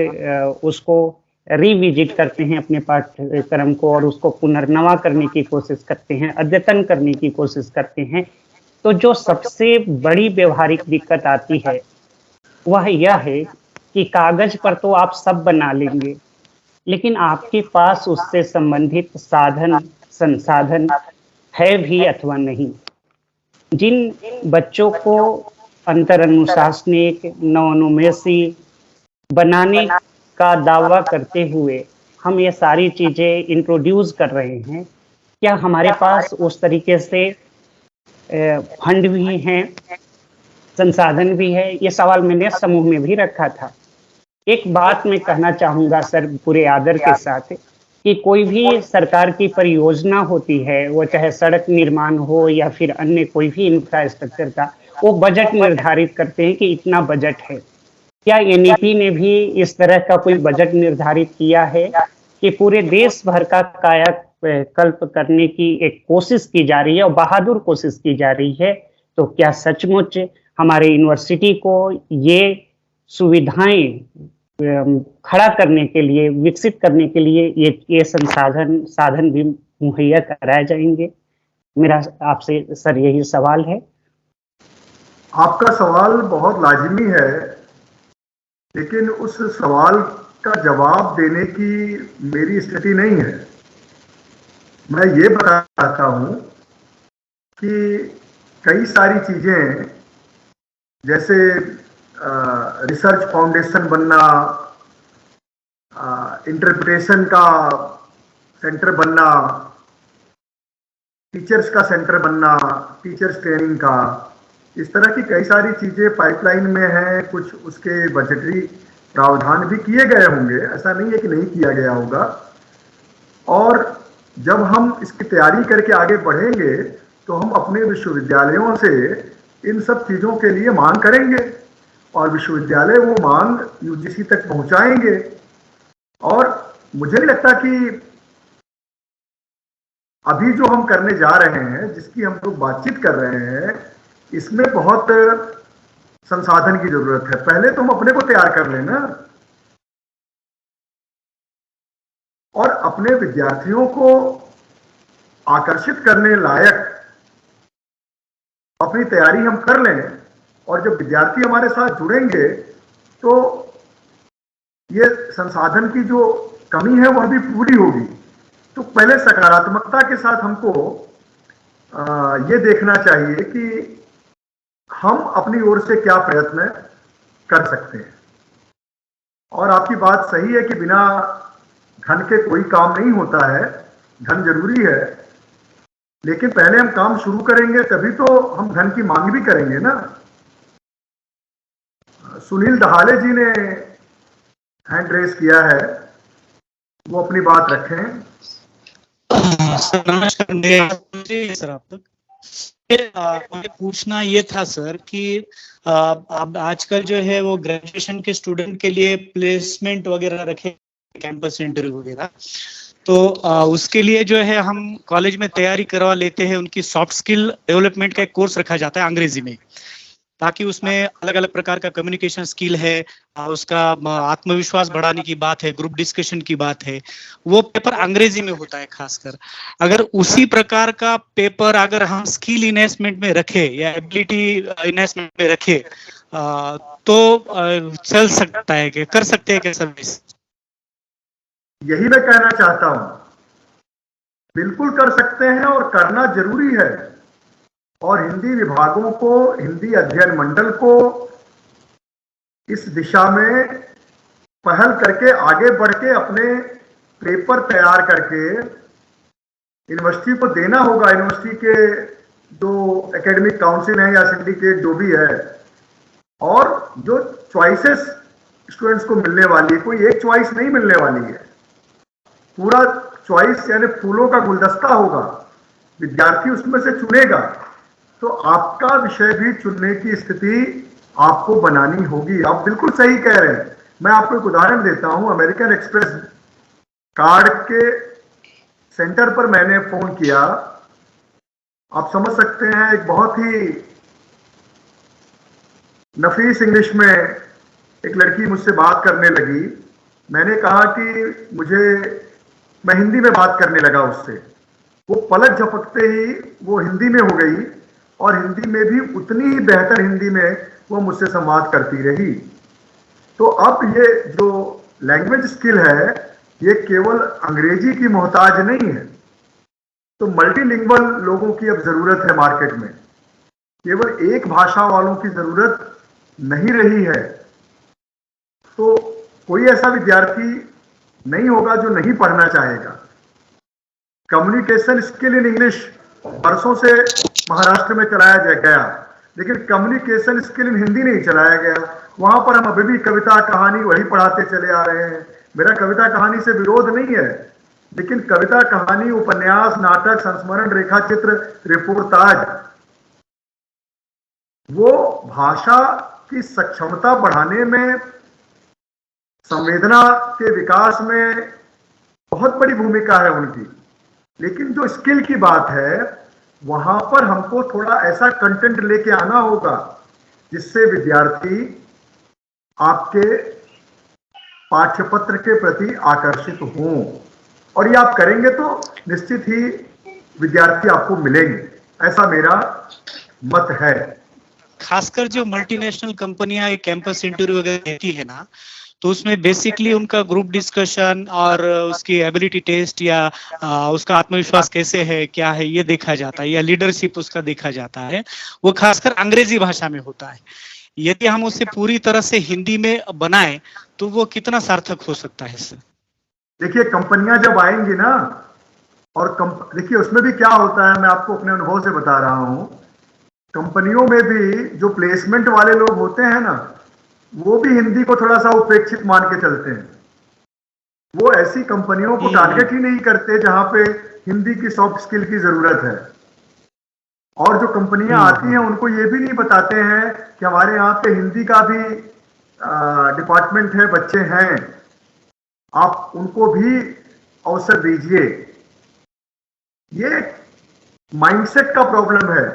उसको रिविजिट करते हैं अपने पाठ्यक्रम को, और उसको पुनर्नवा करने की कोशिश करते हैं, अद्यतन करने की कोशिश करते हैं, तो जो सबसे बड़ी व्यवहारिक दिक्कत आती है वह यह है कि कागज पर तो आप सब बना लेंगे, लेकिन आपके पास उससे संबंधित संसाधन है भी अथवा नहीं। जिन बच्चों को अंतर अनुशासनिक, नवोन्मेषी बनाने का दावा करते हुए हम ये सारी चीजें इंट्रोड्यूस कर रहे हैं, क्या हमारे पास उस तरीके से फंड भी हैं, संसाधन भी है? ये सवाल मैंने समूह में भी रखा था। एक बात मैं कहना चाहूँगा सर, पूरे आदर के साथ, कि कोई भी सरकार की परियोजना होती है, वो चाहे सड़क निर्माण हो या फिर अन्य कोई भी इंफ्रास्ट्रक्चर का, वो बजट निर्धारित करते हैं कि इतना बजट है। क्या एनईपी ने भी इस तरह का कोई बजट निर्धारित किया है कि पूरे देश भर का कायाकल्प करने की एक कोशिश की जा रही है और बहादुर कोशिश की जा रही है? तो क्या सचमुच हमारे यूनिवर्सिटी को ये सुविधाएं खड़ा करने के लिए, विकसित करने के लिए ये साधन भी मुहैया कराए जाएंगे? मेरा आपसे सर यही सवाल है। आपका सवाल बहुत लाजिमी है, लेकिन उस सवाल का जवाब देने की मेरी स्थिति नहीं है। मैं ये बताना चाहता हूँ कि कई सारी चीजें, जैसे रिसर्च फाउंडेशन बनना, इंटरप्रिटेशन का सेंटर बनना, टीचर्स का सेंटर बनना, टीचर्स ट्रेनिंग का, इस तरह की कई सारी चीजें पाइपलाइन में हैं। कुछ उसके बजटरी प्रावधान भी किए गए होंगे, ऐसा नहीं है कि नहीं किया गया होगा। और जब हम इसकी तैयारी करके आगे बढ़ेंगे तो हम अपने विश्वविद्यालयों से इन सब चीजों के लिए मांग करेंगे और विश्वविद्यालय वो मांग यूजीसी तक पहुंचाएंगे। और मुझे नहीं लगता कि अभी जो हम करने जा रहे हैं, जिसकी हम लोग बातचीत कर रहे हैं, इसमें बहुत संसाधन की जरूरत है। पहले तो हम अपने को तैयार कर लेना और अपने विद्यार्थियों को आकर्षित करने लायक अपनी तैयारी हम कर लें। और जब विद्यार्थी हमारे साथ जुड़ेंगे तो ये संसाधन की जो कमी है वह भी पूरी होगी। तो पहले सकारात्मकता के साथ हमको ये देखना चाहिए कि हम अपनी ओर से क्या प्रयत्न कर सकते हैं। और आपकी बात सही है कि बिना धन के कोई काम नहीं होता है, धन जरूरी है, लेकिन पहले हम काम शुरू करेंगे तभी तो हम धन की मांग भी करेंगे ना। सुनील दहाले जी ने हैंड रेस किया है, वो अपनी बात रखें। सर नमस्कार सर, आप तक मुझे पूछना ये था सर कि अब आजकल जो है वो ग्रेजुएशन के स्टूडेंट के लिए प्लेसमेंट वगैरह रखे, कैंपस इंटरव्यू वगैरह, तो उसके लिए जो है हम कॉलेज में तैयारी करवा लेते हैं। उनकी सॉफ्ट स्किल डेवलपमेंट का एक कोर्स रखा जाता है अंग्रेजी में, ताकि उसमें अलग अलग प्रकार का कम्युनिकेशन स्किल है, उसका आत्मविश्वास बढ़ाने की बात है, ग्रुप डिस्कशन की बात है, वो पेपर अंग्रेजी में होता है खासकर। अगर उसी प्रकार का पेपर अगर हम स्किल इनहेंसमेंट में रखे या एबिलिटी इनहेंसमेंट में रखे तो चल सकता है, कि कर सकते हैं क्या सर्विस? यही मैं कहना चाहता हूं, बिल्कुल कर सकते हैं और करना जरूरी है। और हिंदी विभागों को, हिंदी अध्ययन मंडल को इस दिशा में पहल करके आगे बढ़ के अपने पेपर तैयार करके यूनिवर्सिटी को देना होगा। यूनिवर्सिटी के जो एकेडमिक काउंसिल है या सिंडिकेट जो भी है, और जो चॉइसेस स्टूडेंट्स को मिलने वाली है, कोई एक चॉइस नहीं मिलने वाली है, पूरा चॉइस यानी फूलों का गुलदस्ता होगा, विद्यार्थी उसमें से चुनेगा। तो आपका विषय भी चुनने की स्थिति आपको बनानी होगी। आप बिल्कुल सही कह रहे हैं। मैं आपको एक उदाहरण देता हूं। अमेरिकन एक्सप्रेस कार्ड के सेंटर पर मैंने फोन किया। आप समझ सकते हैं, एक बहुत ही नफीस इंग्लिश में एक लड़की मुझसे बात करने लगी। मैंने कहा कि मैं हिंदी में बात करने लगा उससे। वो पलक झपकते ही वो हिंदी में हो गई और हिंदी में भी उतनी ही बेहतर हिंदी में वो मुझसे संवाद करती रही। तो अब ये जो लैंग्वेज स्किल है, ये केवल अंग्रेजी की मोहताज नहीं है। तो मल्टीलिंगुअल लोगों की अब जरूरत है मार्केट में, केवल एक भाषा वालों की जरूरत नहीं रही है। तो कोई ऐसा विद्यार्थी नहीं होगा जो नहीं पढ़ना चाहेगा। कम्युनिकेशन स्किल इन इंग्लिश वर्षों से महाराष्ट्र में चलाया गया, लेकिन कम्युनिकेशन स्किल इन हिंदी नहीं चलाया गया। वहां पर हम अभी भी कविता कहानी वही पढ़ाते चले आ रहे हैं। मेरा कविता कहानी से विरोध नहीं है, लेकिन कविता कहानी, उपन्यास, नाटक, संस्मरण, रेखा चित्र, रिपोर्टाज, वो भाषा की सक्षमता बढ़ाने में, संवेदना के विकास में बहुत बड़ी भूमिका है उनकी। लेकिन जो स्किल की बात है, वहां पर हमको थोड़ा ऐसा कंटेंट लेके आना होगा जिससे विद्यार्थी आपके पाठ्यपत्र के प्रति आकर्षित हों। और ये आप करेंगे तो निश्चित ही विद्यार्थी आपको मिलेंगे, ऐसा मेरा मत है। खासकर जो मल्टीनेशनल कंपनियां कैंपस इंटरव्यू वगैरह देती है ना, तो उसमें बेसिकली उनका ग्रुप डिस्कशन और उसकी एबिलिटी टेस्ट या उसका आत्मविश्वास कैसे है, क्या है, ये देखा जाता है, या लीडरशिप उसका देखा जाता है। वो खासकर अंग्रेजी भाषा में होता है। यदि हम उसे पूरी तरह से हिंदी में बनाएं तो वो कितना सार्थक हो सकता है सर? देखिए, कंपनियां जब आएंगी ना और देखिए उसमें भी क्या होता है, मैं आपको अपने अनुभव से बता रहा हूं, कंपनियों में भी जो प्लेसमेंट वाले लोग होते हैं ना, वो भी हिंदी को थोड़ा सा उपेक्षित मान के चलते हैं। वो ऐसी कंपनियों को टारगेट ही नहीं करते जहां पे हिंदी की सॉफ्ट स्किल की जरूरत है। और जो कंपनियां आती हैं उनको ये भी नहीं बताते हैं कि हमारे यहाँ पे हिंदी का भी डिपार्टमेंट है, बच्चे हैं, आप उनको भी अवसर दीजिए। ये माइंडसेट का प्रॉब्लम है।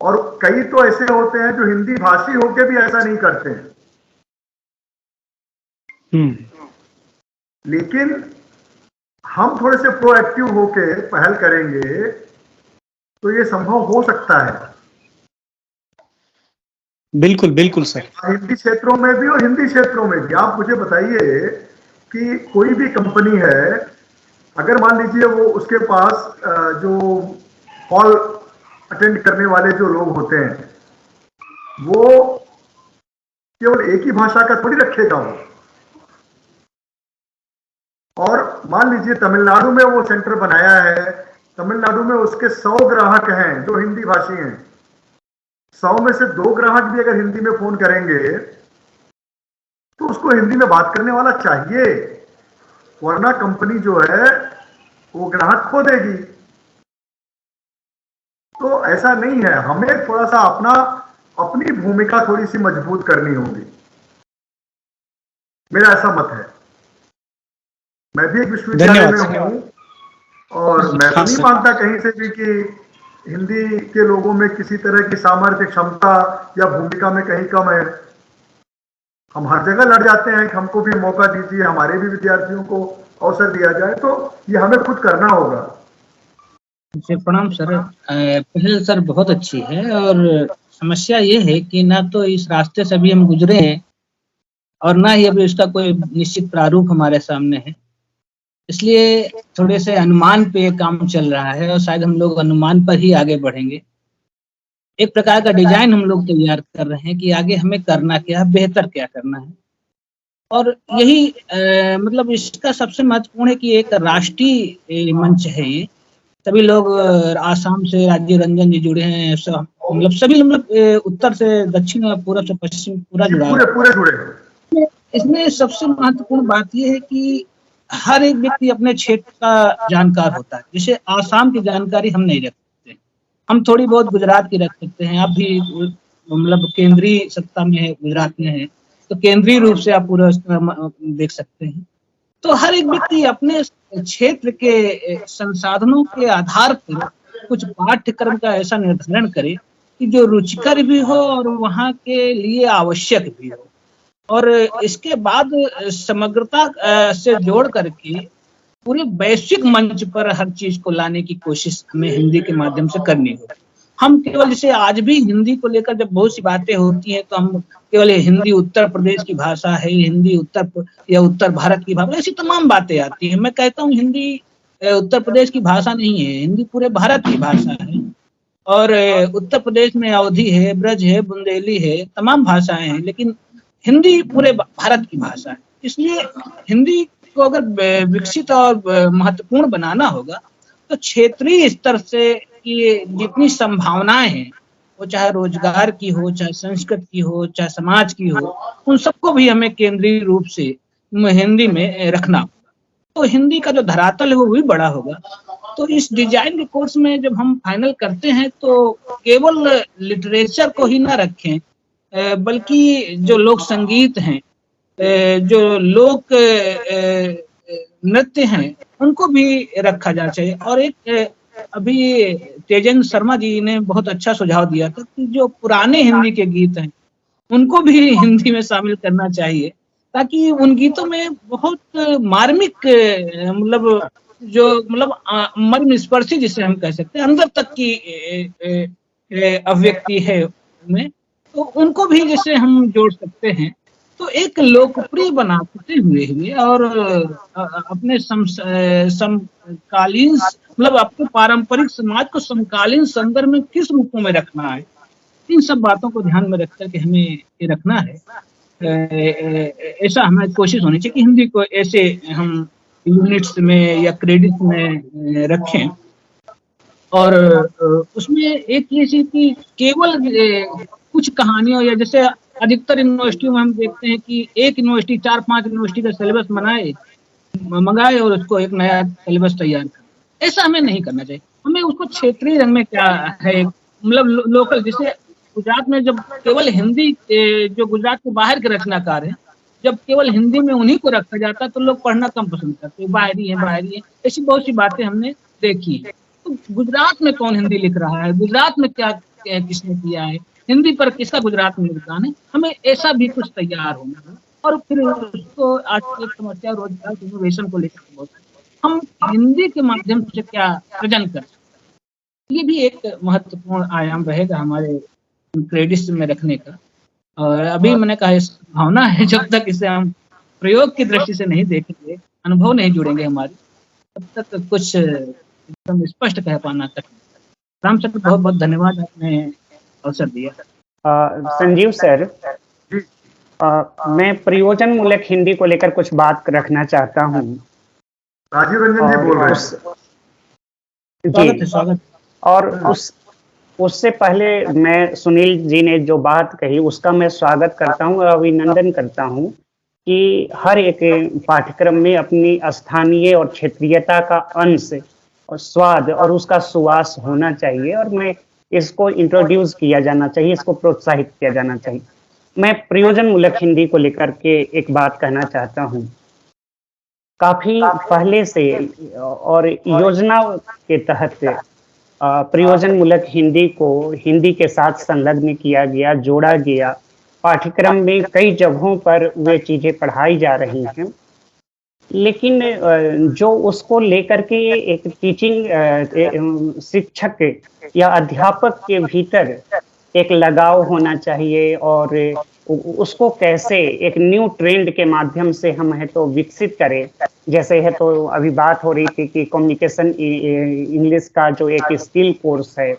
और कई तो ऐसे होते हैं जो हिंदी भाषी होके भी ऐसा नहीं करते हैं। लेकिन हम थोड़े से प्रोएक्टिव होके पहल करेंगे तो ये संभव हो सकता है। बिल्कुल बिल्कुल सर। हिंदी क्षेत्रों में भी और हिंदी क्षेत्रों में भी। आप मुझे बताइए कि कोई भी कंपनी है, अगर मान लीजिए वो उसके पास जो कॉल अटेंड करने वाले जो लोग होते हैं, वो केवल एक ही भाषा का थोड़ी रखेगा वो। और मान लीजिए तमिलनाडु में वो सेंटर बनाया है, तमिलनाडु में उसके 100 ग्राहक हैं जो हिंदी भाषी हैं, 100 में से 2 ग्राहक भी अगर हिंदी में फोन करेंगे तो उसको हिंदी में बात करने वाला चाहिए, वरना कंपनी जो है वो ग्राहक खो देगी। तो ऐसा नहीं है, हमें थोड़ा सा अपनी भूमिका थोड़ी सी मजबूत करनी होगी, मेरा ऐसा मत है। मैं भी एक विश्वविद्यालय में हूँ और मैं तो नहीं मानता कहीं से भी कि हिंदी के लोगों में किसी तरह की सामर्थ्य, क्षमता या भूमिका में कहीं कम है। हम हर जगह लड़ जाते हैं कि हमको भी मौका दीजिए, हमारे भी विद्यार्थियों को अवसर दिया जाए, तो ये हमें खुद करना होगा। जी प्रणाम सर। पहल सर बहुत अच्छी है, और समस्या ये है कि ना तो इस रास्ते से अभी हम गुजरे हैं और ना ही अभी उसका कोई निश्चित प्रारूप हमारे सामने है। इसलिए थोड़े से अनुमान पे काम चल रहा है और शायद हम लोग अनुमान पर ही आगे बढ़ेंगे। एक प्रकार का डिजाइन हम लोग तैयार कर रहे हैं कि आगे हमें करना क्या है, बेहतर क्या करना है। और यही मतलब इसका सबसे महत्वपूर्ण है कि एक राष्ट्रीय मंच है ये। सभी लोग आसाम से राजीव रंजन जी जुड़े हैं, मतलब सभी उत्तर से दक्षिण, पूरब से पश्चिम पूरा जुड़ा है। पूरे जुड़े। इसमें सबसे महत्वपूर्ण बात यह है कि हर एक व्यक्ति अपने क्षेत्र का जानकार होता है। जैसे आसाम की जानकारी हम नहीं रख सकते, हम थोड़ी बहुत गुजरात की रख सकते हैं। आप भी मतलब केंद्रीय सत्ता में है, गुजरात में है, तो केंद्रीय रूप से आप पूरा देख सकते हैं। तो हर एक व्यक्ति अपने क्षेत्र के संसाधनों के आधार पर कुछ पाठ्यक्रम का ऐसा निर्धारण करे कि जो रुचिकर भी हो और वहाँ के लिए आवश्यक भी हो, और इसके बाद समग्रता से जोड़ करके पूरे वैश्विक मंच पर हर चीज को लाने की कोशिश हमें हिंदी के माध्यम से करनी होगी। हम केवल जैसे आज भी हिंदी को लेकर जब बहुत सी बातें होती हैं तो हम केवल हिंदी उत्तर प्रदेश की भाषा है, हिंदी उत्तर भारत की भाषा, ऐसी तमाम बातें आती हैं। मैं कहता हूँ हिंदी उत्तर प्रदेश की भाषा नहीं है, हिंदी पूरे भारत की भाषा है। और उत्तर प्रदेश में अवधी है, ब्रज है, बुंदेली है, तमाम भाषाएं हैं, लेकिन हिंदी पूरे भारत की भाषा है। इसलिए हिंदी को अगर विकसित और महत्वपूर्ण बनाना होगा तो क्षेत्रीय स्तर से कि जितनी संभावनाएं हैं, वो चाहे रोजगार की हो, चाहे संस्कृत की हो, चाहे समाज की हो, उन सबको भी हमें केंद्रीय रूप से हिंदी में रखना होगा। तो हिंदी का जो धरातल है वो भी बड़ा होगा। तो इस डिजाइन के कोर्स में जब हम फाइनल करते हैं तो केवल लिटरेचर को ही ना रखें, बल्कि जो लोक संगीत हैं, जो लोक नृत्य हैं, उनको भी रखा जाना चाहिए। और एक अभी तेजेंद्र शर्मा जी ने बहुत अच्छा सुझाव दिया था कि जो पुराने हिंदी के गीत हैं उनको भी हिंदी में शामिल करना चाहिए, ताकि उन गीतों में बहुत मार्मिक मर्म स्पर्शी जिसे हम कह सकते हैं, अंदर तक की अभिव्यक्ति है उनमें, तो उनको भी जैसे हम जोड़ सकते हैं। तो एक लोकप्रिय बनाते हुए और अपने समकालीन अपने पारंपरिक समाज को समकालीन संदर्भ में किस रूपों में रखना है, इन सब बातों को ध्यान में रख करके हमें ये रखना है। ऐसा हमारी कोशिश होनी चाहिए कि हिंदी को ऐसे हम यूनिट्स में या क्रेडिट में रखें। और उसमें एक ये चीज कि केवल कुछ कहानियों या जैसे अधिकतर यूनिवर्सिटियों में हम देखते हैं कि एक यूनिवर्सिटी 4-5 यूनिवर्सिटी का सिलेबस मंगाए और उसको एक नया सिलेबस तैयार कर। ऐसा हमें नहीं करना चाहिए। हमें उसको क्षेत्रीय रंग में क्या है, मतलब लोकल, जैसे गुजरात में जब केवल हिंदी, जो गुजरात के बाहर के रचनाकार हैं, जब केवल हिंदी में उन्हीं को रखा जाता तो लोग पढ़ना कम पसंद करते, बाहरी है। ऐसी बहुत सी बातें हमने देखी। तो गुजरात में कौन हिंदी लिख रहा है, गुजरात में क्या किसने किया है, हिंदी पर किसका गुजरात में योगदान है, हमें ऐसा भी कुछ तैयार होना है। और फिर उसको आज की एक समस्या रोजगार इनोवेशन को लेकर होता है, हम हिंदी के माध्यम से क्या सृजन कर सकते, ये भी एक महत्वपूर्ण आयाम रहेगा हमारे क्रेडिट्स में रखने का। और अभी मैंने कहा भावना है, जब तक इसे हम प्रयोग की दृष्टि से नहीं देखेंगे, अनुभव नहीं जुड़ेंगे हमारे, तब तक कुछ एकदम स्पष्ट कह पाना तक। राम सर, बहुत बहुत धन्यवाद, आपने अवसर दिया। संजीव सर, मैं प्रयोजनमूलक हिंदी को लेकर कुछ बात रखना चाहता हूँ। राजीव रंजन जी बोल रहे हैं। स्वागत। और उससे पहले मैं सुनील जी ने जो बात कही उसका मैं स्वागत करता हूँ और अभिनंदन करता हूँ कि हर एक पाठ्यक्रम में अपनी स्थानीय और क्षेत्रीयता का अंश और स्वाद और उसका सुवास होना चाहिए, और मैं इसको इंट्रोड्यूस किया जाना चाहिए, इसको प्रोत्साहित किया जाना चाहिए। मैं प्रयोजनमूलक हिंदी को लेकर के एक बात कहना चाहता हूँ। काफी पहले से और योजना के तहत प्रयोजनमूलक हिंदी को हिंदी के साथ संलग्न किया गया, जोड़ा गया। पाठ्यक्रम में कई जगहों पर वे चीजें पढ़ाई जा रही हैं, लेकिन जो उसको लेकर के एक टीचिंग शिक्षक या अध्यापक के भीतर एक लगाव होना चाहिए, और उसको कैसे एक न्यू ट्रेंड के माध्यम से हम है तो विकसित करें। जैसे है तो अभी बात हो रही थी कि कम्युनिकेशन इंग्लिश का जो एक स्किल कोर्स है,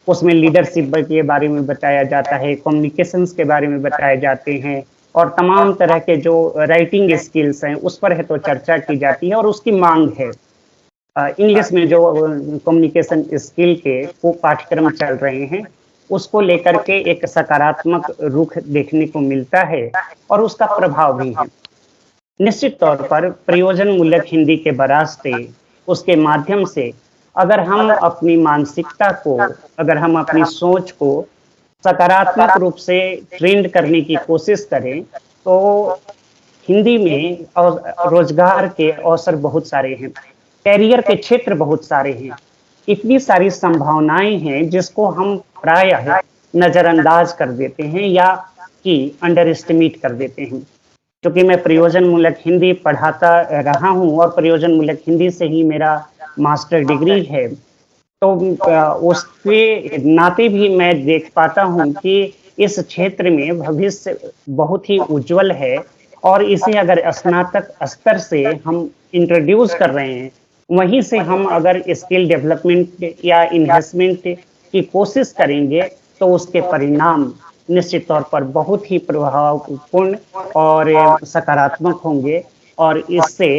उसमें लीडरशिप के बारे में बताया जाता है, कम्युनिकेशंस के बारे में बताए जाते हैं, और तमाम तरह के जो राइटिंग स्किल्स हैं उस पर है तो चर्चा की जाती है, और उसकी मांग है। इंग्लिश में जो कम्युनिकेशन स्किल के वो पाठ्यक्रम चल रहे हैं, उसको लेकर के एक सकारात्मक रुख देखने को मिलता है और उसका प्रभाव भी है। निश्चित तौर पर प्रयोजनमूलक हिंदी के बरास्ते उसके माध्यम से अगर हम अपनी मानसिकता को, अगर हम अपनी सोच को सकारात्मक रूप से ट्रेंड करने की कोशिश करें, तो हिंदी में रोजगार के अवसर बहुत सारे हैं, कैरियर के क्षेत्र बहुत सारे हैं, इतनी सारी संभावनाएं हैं जिसको हम प्रायः नजरअंदाज कर देते हैं या कि अंडर एस्टिमेट कर देते हैं। क्योंकि मैं प्रयोजनमूलक हिंदी पढ़ाता रहा हूं और प्रयोजनमूलक हिंदी से ही मेरा मास्टर डिग्री है, तो उसके नाते भी मैं देख पाता हूं कि इस क्षेत्र में भविष्य बहुत ही उज्जवल है, और इसे अगर स्नातक स्तर से हम इंट्रोड्यूस कर रहे हैं, वहीं से हम अगर स्किल डेवलपमेंट या इन्वेस्टमेंट की कोशिश करेंगे तो उसके परिणाम निश्चित तौर पर बहुत ही प्रभावपूर्ण और सकारात्मक होंगे। और इससे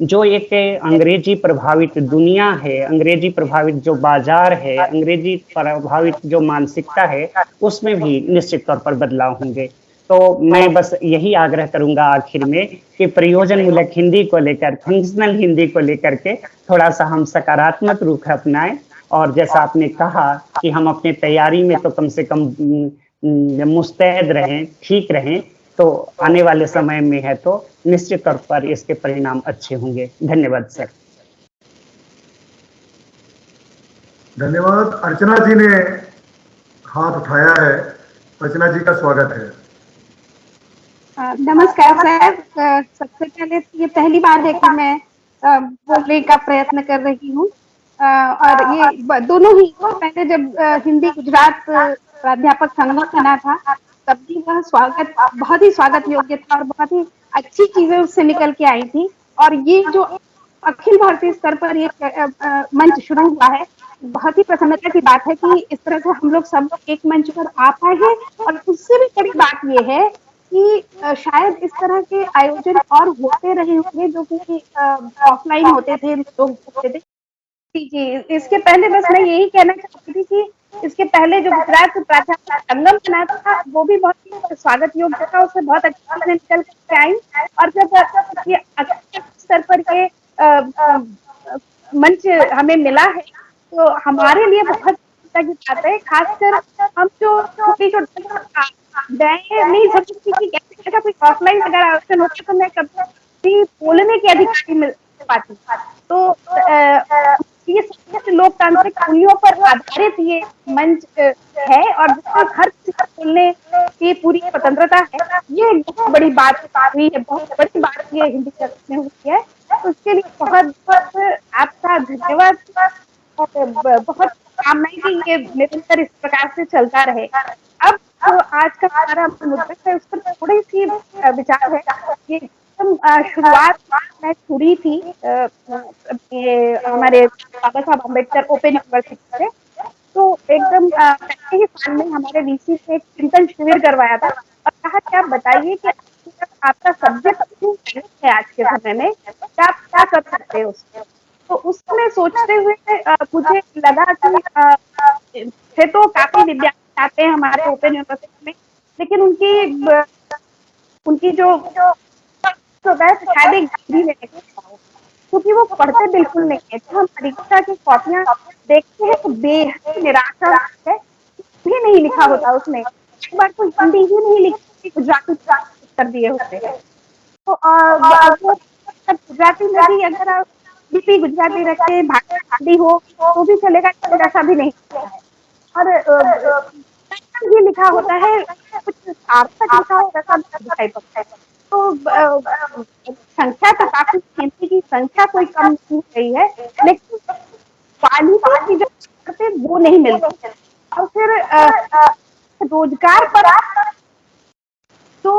जो एक अंग्रेजी प्रभावित दुनिया है, अंग्रेजी प्रभावित जो बाजार है, अंग्रेजी प्रभावित जो मानसिकता है, उसमें भी निश्चित तौर पर बदलाव होंगे। तो मैं बस यही आग्रह करूंगा आखिर में कि प्रयोजनमूलक हिंदी को लेकर, फंक्शनल हिंदी को लेकर के थोड़ा सा हम सकारात्मक रुख अपनाएं, और जैसा आपने कहा कि हम अपने तैयारी में तो कम से कम मुस्तैद रहें, ठीक रहें, तो आने वाले समय में है तो निश्चित तौर पर इसके परिणाम अच्छे होंगे। धन्यवाद सर। धन्यवाद। अर्चना जी ने हाथ उठाया है, अर्चना जी का स्वागत है। नमस्कार सर। सबसे पहले ये पहली बार है कि मैं बोलने का प्रयत्न कर रही हूँ, और ये दोनों ही, पहले जब हिंदी गुजरात प्राध्यापक संघ बना था तब भी वह स्वागत, बहुत ही स्वागत योग्य था और बहुत ही अच्छी चीजें उससे निकल के आई थी। और ये जो अखिल भारतीय स्तर पर ये मंच शुरू हुआ है, बहुत ही प्रसन्नता की बात है कि इस तरह से हम लोग सब एक मंच पर आ पाए हैं। और उससे भी बड़ी बात ये है कि शायद इस तरह के आयोजन और होते रहे होंगे जो कि ऑफलाइन होते थे, लोग होते थे। जी, इसके पहले बस मैं यही कहना चाहती थी कि इसके पहले जो गुजरात प्राध्यापक संगम बना था, वो भी बहुत ही स्वागत योग्य था, उससे बहुत अच्छी चीजें निकल के आई। और जब ये अंतर्राष्ट्रीय स्तर पर ये मंच हमें मिला है, तो हमारे लिए बहुत चिंता की बात है। खासकर हम जो छोटी छोटी मैं नहीं समझती कि कैसे कोई ऑफलाइन अगर आयोजन होता तो मैं कभी बोलने की अधिकारी मिल पाती। तो ये सशक्त लोकतांत्रिक मूल्यों पर आधारित ये मंच है और जिसमें हर किसी को बोलने की पूरी स्वतंत्रता है। ये एक बहुत बड़ी बात हुई है, बहुत बड़ी बात ये हिंदी जगत में हुई है। तो उसके लिए बहुत बहुत आपका धन्यवाद और बहुत कामनाएं कि ये निरंतर इस प्रकार से चलता रहे। अब जो आज का हमारा मुद्दा है उस पर थोड़ी सी विचार है। ये एकदम शुरुआत में शुरू थी ये हमारे बाबा साहब अम्बेडकर ओपन यूनिवर्सिटी से। तो एकदम पहले ही साल में हमारे वीसी से एक चिंतन शिविर करवाया था और कहा कि आप बताइए कि आपका सब्जेक्ट है आज के समय में, क्या आप क्या कर सकते हो उसमें। तो उस समय सोचते हुए मुझे लगा कि थे तो काफी विद्यार्थी आते हैं हमारे ओपन यूनिवर्सिटी में, लेकिन उनकी जो होता है शायद एक डिग्री लेने का हो, क्योंकि वो पढ़ते बिल्कुल नहीं है। तो हम परीक्षा की कॉपियां देखते हैं तो बेहद निराशा है, भी नहीं लिखा होता उसमें। एक बार तो हिंदी ही नहीं लिखी, गुजराती कर दिए होते हैं। तो गुजराती में भी अगर आप लिपि गुजराती रखे, भाषा हिंदी हो तो भी चलेगा, ऐसा भी नहीं होता है। और ये लिखा होता है, कुछ सार्थक लिखा हो वैसा दिखाई पड़ता है। तो संख्या तो काफी, हिंदी की संख्या कोई कम नहीं रही है, लेकिन क्वालिटी की जो करते वो नहीं मिलती। और फिर रोजगार पर तो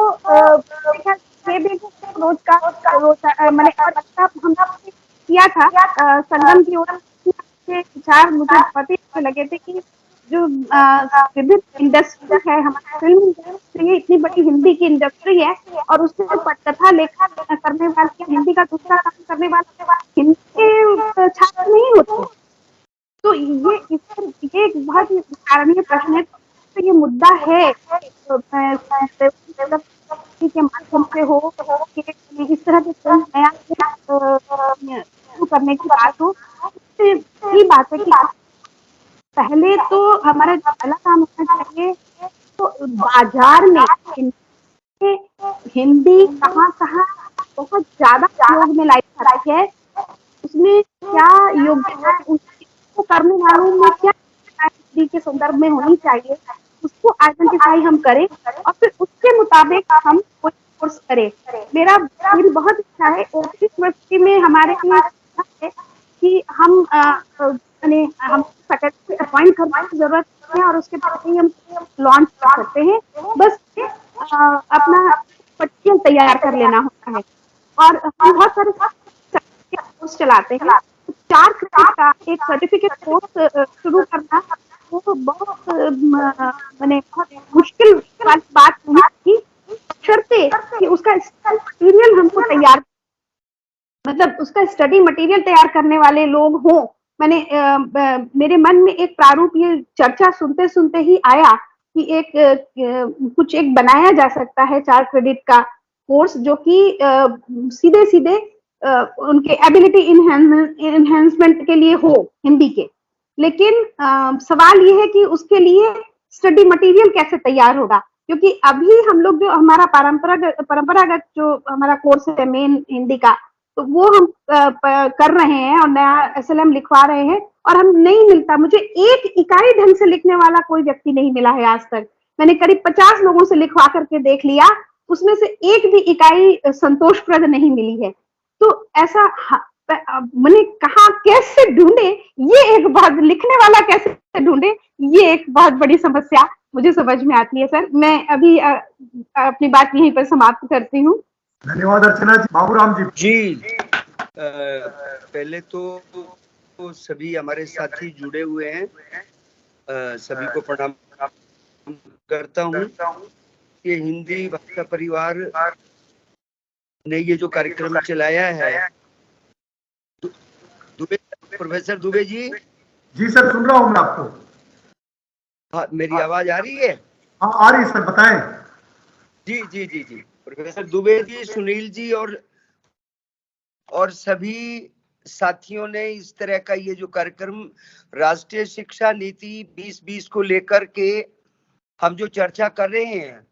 ये भी रोजगार मैंने हमने किया था संगम की ओर से विचार मुझे बहुत ही अच्छे लगे थे कि जो विभिन्न इंडस्ट्री है, हमारी फिल्म इंडस्ट्री इतनी बड़ी हिंदी की इंडस्ट्री है और उसमें पटकथा लेखा करने वाले, हिंदी का दूसरा काम करने वाले हिंदी के छात्र नहीं होते। तो ये एक बहुत ही कारणीय प्रश्न है। तो ये मुद्दा है के माध्यम से हो कि इस तरह के कोई नया शुरू करने की बात हो, ये बात है कि पहले तो हमारा जो पहला काम होना चाहिए तो बाजार में हिंदी कहाँ बहुत ज्यादा उपयोग में लाई जाती है, उसमें क्या योग्यता उसको करने वालों में क्या हिंदी के संदर्भ में होनी चाहिए, उसको आइडेंटिफाई हम करें और फिर उसके मुताबिक हम कोई कोर्स करें। मेरी बहुत इच्छा है ओपन यूनिवर्सिटी में हमारे यहाँ है कि हम हम फैकल्टी अपॉइंट करने की जरूरत है और उसके बाद ही हम लॉन्च कर सकते हैं। बस अपना मटेरियल तैयार कर लेना होता है और हम बहुत सारे कोर्स चलाते हैं। 4 क्रेडिट का एक सर्टिफिकेट कोर्स शुरू करना वो बहुत मैंने बहुत मुश्किल वाली बात नहीं थी, शर्ते कि उसका मटेरियल हमको तैयार, मतलब उसका स्टडी मटेरियल तैयार करने वाले लोग हों। मैंने मेरे मन में एक प्रारूप ये चर्चा सुनते सुनते ही आया कि एक कुछ एक बनाया जा सकता है 4 क्रेडिट का कोर्स जो कि सीधे सीधे उनके एबिलिटी इनहेंसमेंट के लिए हो हिंदी के। लेकिन सवाल ये है कि उसके लिए स्टडी मटेरियल कैसे तैयार होगा, क्योंकि अभी हम लोग जो हमारा परंपरागत जो हमारा कोर्स है मेन हिंदी का, तो वो हम कर रहे हैं और नया एसएलएम लिखवा रहे हैं और हम नहीं मिलता, मुझे एक इकाई ढंग से लिखने वाला कोई व्यक्ति नहीं मिला है आज तक। मैंने करीब 50 लोगों से लिखवा करके देख लिया, उसमें से एक भी इकाई संतोषप्रद नहीं मिली है। तो ऐसा मैंने कहा कैसे ढूंढे, ये एक बात, लिखने वाला कैसे ढूंढे, ये एक बहुत बड़ी समस्या मुझे समझ में आती है। सर मैं अभी अपनी बात यहीं पर समाप्त करती हूँ। धन्यवाद अर्चना जी। बाबूराम जी पहले तो सभी हमारे साथी जुड़े हुए हैं, सभी को प्रणाम करता हूँ। ये हिंदी भाषा परिवार ने ये जो कार्यक्रम चलाया है। दुबे, प्रोफेसर दुबे जी। जी सर, सुन रहा हूँ मैं आपको। हाँ, मेरी आवाज आ रही है? हाँ आ रही है सर, बताएं। जी जी जी जी, प्रोफेसर दुबे जी, सुनील जी और सभी साथियों ने इस तरह का ये जो कार्यक्रम राष्ट्रीय शिक्षा नीति 2020 को लेकर के हम जो चर्चा कर रहे हैं,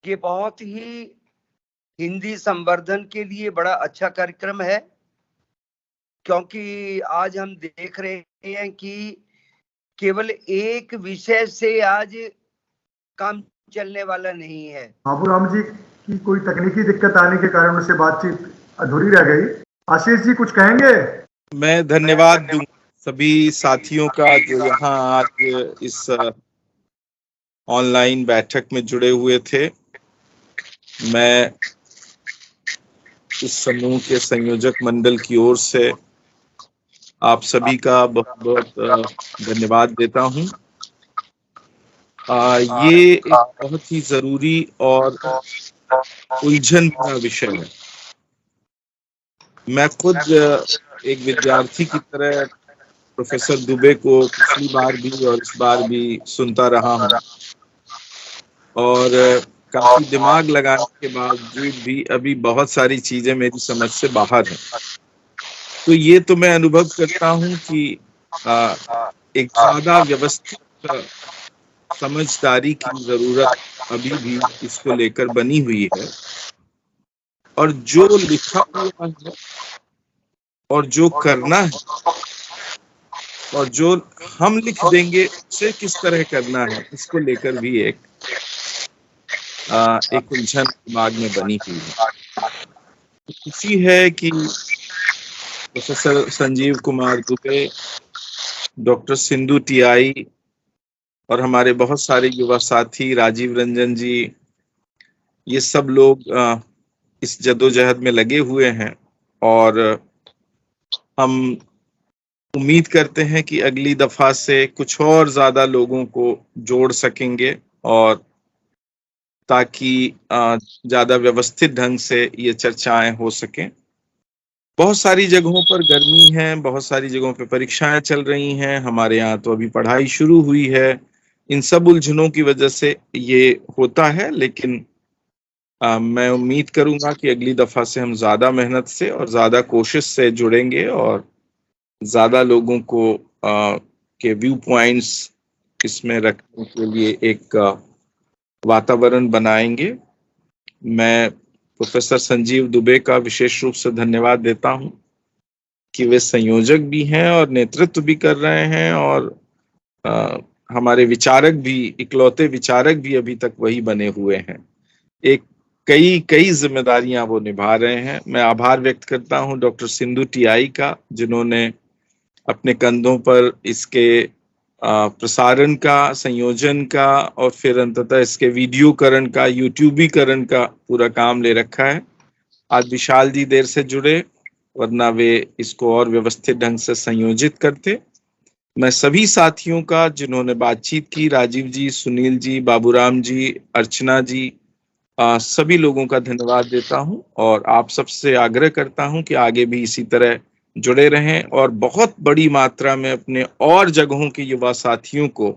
ये बहुत ही हिंदी संवर्धन के लिए बड़ा अच्छा कार्यक्रम है, क्योंकि आज हम देख रहे हैं कि केवल एक विषय से आज काम चलने वाला नहीं है। बाबूराम जी की कोई तकनीकी दिक्कत आने के कारण उनसे बातचीत अधूरी रह गई। आशीष जी कुछ कहेंगे? मैं धन्यवाद दूं सभी साथियों का जो यहाँ आज इस ऑनलाइन बैठक में जुड़े हुए थे। मैं इस समूह के संयोजक मंडल की ओर से आप सभी का बहुत बहुत धन्यवाद देता हूँ। ये एक बहुत ही जरूरी और उलझन भरा विषय है। मैं खुद एक विद्यार्थी की तरह प्रोफेसर दुबे को पिछली बार भी और इस बार भी सुनता रहा हूँ और काफी दिमाग लगाने के बावजूद भी अभी बहुत सारी चीजें मेरी समझ से बाहर हैं। तो ये तो मैं अनुभव करता हूँ कि एक ज्यादा व्यवस्थित समझदारी की जरूरत अभी भी इसको लेकर बनी हुई है, और जो लिखा हुआ है और जो करना है और जो हम लिख देंगे उसे किस तरह करना है, इसको लेकर भी एक उलझन दिमाग में बनी हुई है। खुशी है कि professor Sanjeev Kumar Dubey, doctor Sindhu TI और हमारे बहुत सारे युवा साथी राजीव रंजन जी, ये सब लोग इस जद्दोजहद में लगे हुए हैं और हम उम्मीद करते हैं कि अगली दफा से कुछ और ज्यादा लोगों को जोड़ सकेंगे और ताकि ज्यादा व्यवस्थित ढंग से ये चर्चाएं हो सकें। बहुत सारी जगहों पर गर्मी है, बहुत सारी जगहों पर परीक्षाएं चल रही हैं, हमारे यहाँ तो अभी पढ़ाई शुरू हुई है। इन सब उलझनों की वजह से ये होता है, लेकिन मैं उम्मीद करूंगा कि अगली दफा से हम ज्यादा मेहनत से और ज्यादा कोशिश से जुड़ेंगे और ज्यादा लोगों को के व्यू पॉइंट्स इसमें रखने के लिए एक वातावरण बनाएंगे। मैं प्रोफेसर संजीव दुबे का विशेष रूप से धन्यवाद देता हूं कि वे संयोजक भी हैं और नेतृत्व भी कर रहे हैं, और हमारे विचारक भी, इकलौते विचारक भी अभी तक वही बने हुए हैं। एक कई जिम्मेदारियां वो निभा रहे हैं। मैं आभार व्यक्त करता हूं डॉक्टर सिंधु टीआई का, जिन्होंने अपने कंधों पर इसके प्रसारण का, संयोजन का और फिर अंततः इसके वीडियोकरण का, यूट्यूबीकरण का पूरा काम ले रखा है। आज विशाल जी देर से जुड़े, वरना वे इसको और व्यवस्थित ढंग से संयोजित करते। मैं सभी साथियों का जिन्होंने बातचीत की, राजीव जी, सुनील जी, बाबूराम जी, अर्चना जी, सभी लोगों का धन्यवाद देता हूं और आप सबसे आग्रह करता हूं कि आगे भी इसी तरह जुड़े रहें और बहुत बड़ी मात्रा में अपने और जगहों के युवा साथियों को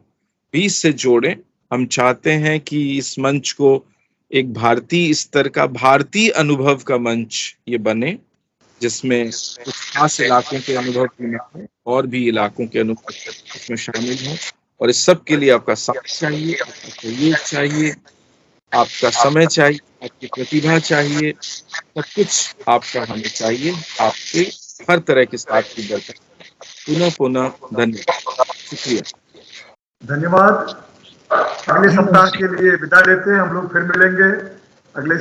भी इससे जोड़ें। हम चाहते हैं कि इस मंच को एक भारतीय स्तर का, भारतीय अनुभव का मंच ये बने, जिसमें कुछ खास इलाकों के अनुभव भी हो और भी इलाकों के अनुभव इसमें शामिल हों। और इस सब के लिए आपका साथ चाहिए, आपका सहयोग चाहिए, आपका समय चाहिए, आपकी प्रतिभा चाहिए, सब कुछ आपका हमें चाहिए। आपके हर तरह के साथ की दरकार। पुनः धन्यवाद, शुक्रिया, धन्यवाद। अगले सप्ताह के लिए विदा लेते हैं, हम लोग फिर मिलेंगे अगले